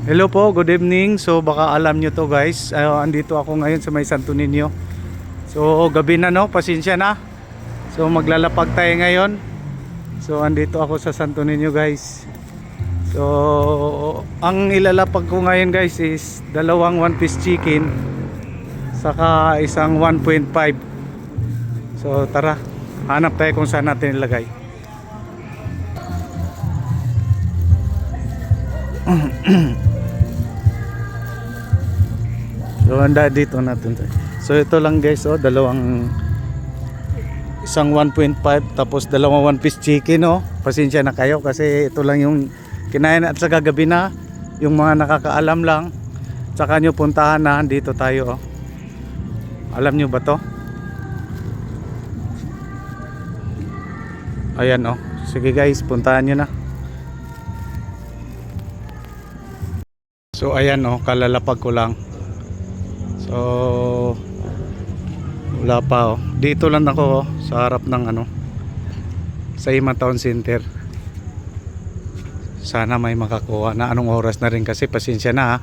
Hello po, good evening. So baka alam nyo to guys, andito ako ngayon sa may Santo Niño. So gabi na no, pasensya na. So maglalapag tayo ngayon. So andito ako sa Santo Niño guys. So ang ilalapag ko ngayon guys is dalawang 1-piece chicken saka isang 1.5. So tara, hanap tayo kung saan natin ilagay. So handa dito natin tayo. So ito lang guys, isang 1.5 tapos dalawang 1-piece chicken Pasensya na kayo kasi ito lang yung kinain at sa gagabi na. Yung mga nakakaalam lang, tsaka nyo puntahan na dito tayo Alam nyo ba to? Ayan sige guys, puntahan nyo na. So ayan kalalapag ko lang. So wala pa dito lang ako sa harap ng sa Ima Town Center. Sana may makakuha na anong oras na rin kasi pasensya na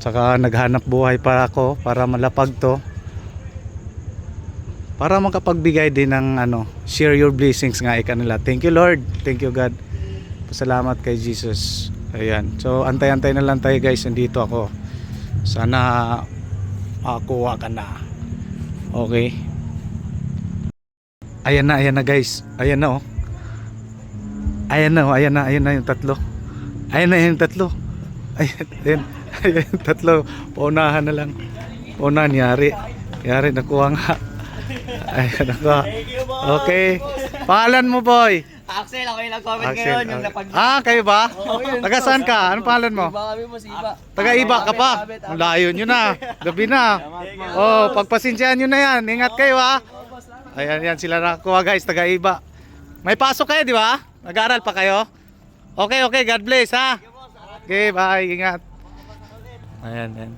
Tsaka naghanap buhay pa ako para malapag to, para makapagbigay din ng share your blessings nga kanila. Thank you Lord, thank you God. Pasalamat kay Jesus. Ayan, so antay-antay na lang tayo guys. Nandito ako, sana makakuha ka na. Okay, ayan na guys. Ayan na ayan na yung tatlo. Ayan na yung tatlo. Ayan yung tatlo. Paunahan na lang. Paunahan, yari nakuha nga. Ayan nakuha. Okay, pangalan mo boy? Axel, ako yung nag-comment Axel, ngayon, yung napag... kayo ba? Taga saan ka? Anong pangalan mo? Iba kami mo si Iba. Taga Iba ka pa? Ang layo nyo na. Gabi na. Pagpasensyahan nyo na yan. Ingat kayo Ayan sila nakakuha guys, taga Iba. May pasok kayo di ba? Nag-aaral pa kayo? Okay, God bless Okay, bye. Ingat. Ayan.